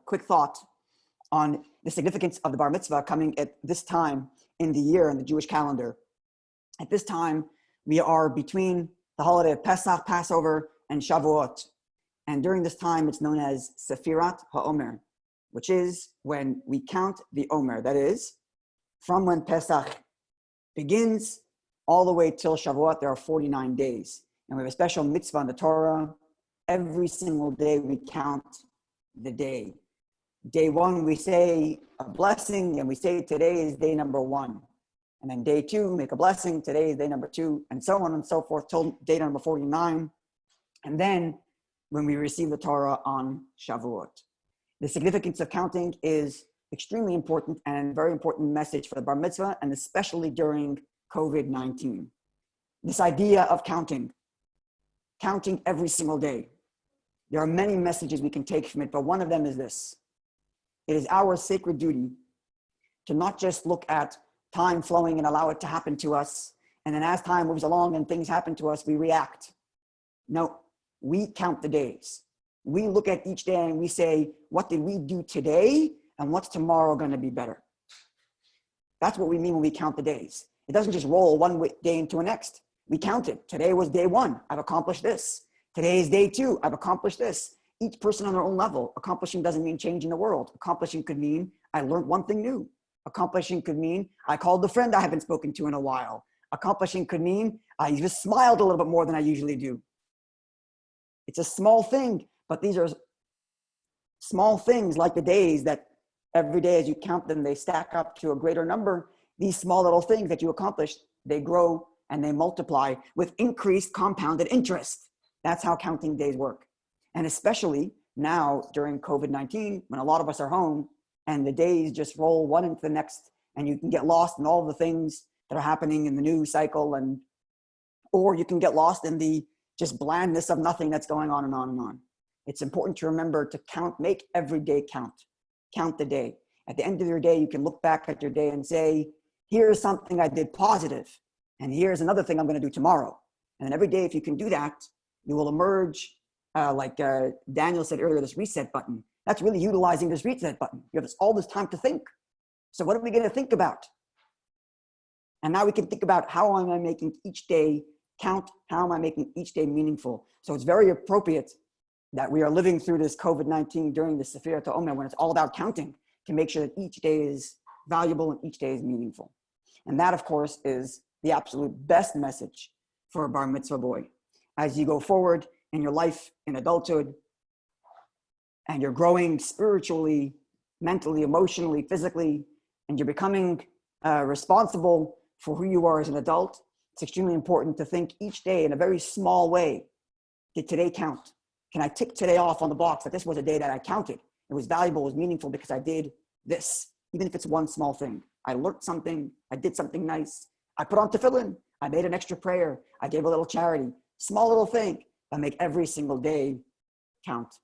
quick thought on the significance of the bar mitzvah coming at this time in the year in the Jewish calendar. At this time, we are between the holiday of Pesach, Passover, and Shavuot. And during this time, it's known as Sefirat HaOmer, which is when we count the Omer. That is, from when Pesach begins all the way till Shavuot, there are 49 days. And we have a special mitzvah in the Torah. Every single day we count the day. Day one, we say a blessing, and we say today is day number 1. And then day 2, make a blessing, today is day number 2, and so on and so forth till day number 49. And then when we receive the Torah on Shavuot. The significance of counting is extremely important and a very important message for the bar mitzvah, and especially during COVID-19. This idea of counting every single day. There are many messages we can take from it, but one of them is this. It is our sacred duty to not just look at time flowing and allow it to happen to us, and then as time moves along and things happen to us, we react. No, we count the days. We look at each day and we say, what did we do today, and what's tomorrow going to be better? That's what we mean when we count the days. It doesn't just roll one day into the next. We count it. Today was day 1. I've accomplished this. Today is day 2. I've accomplished this. Each person on their own level. Accomplishing doesn't mean changing the world. Accomplishing could mean I learned one thing new. Accomplishing could mean I called the friend I haven't spoken to in a while. Accomplishing could mean I just smiled a little bit more than I usually do. It's a small thing, but these are small things like the days that every day as you count them, they stack up to a greater number. These small little things that you accomplished, they grow and they multiply with increased compounded interest. That's how counting days work. And especially now during COVID-19, when a lot of us are home and the days just roll one into the next, and you can get lost in all the things that are happening in the news cycle, or you can get lost in the just blandness of nothing that's going on and on and on. It's important to remember to count, make every day count. Count the day. At the end of your day, you can look back at your day and say, here's something I did positive, and here's another thing I'm going to do tomorrow. And then every day, if you can do that, you will emerge, like Daniel said earlier, this reset button. That's really utilizing this reset button. You have all this time to think. So what are we going to think about? And now we can think about, how am I making each day count? How am I making each day meaningful? So it's very appropriate that we are living through this COVID-19 during the Sefirat HaOmer, when it's all about counting, to make sure that each day is valuable and each day is meaningful. And that, of course, is the absolute best message for a bar mitzvah boy. As you go forward in your life in adulthood, and you're growing spiritually, mentally, emotionally, physically, and you're becoming responsible for who you are as an adult, it's extremely important to think each day in a very small way. Did today count? Can I tick today off on the box that this was a day that I counted? It was valuable, it was meaningful because I did this, even if it's one small thing. I learned something, I did something nice, I put on tefillin, I made an extra prayer, I gave a little charity, small little thing, but make every single day count.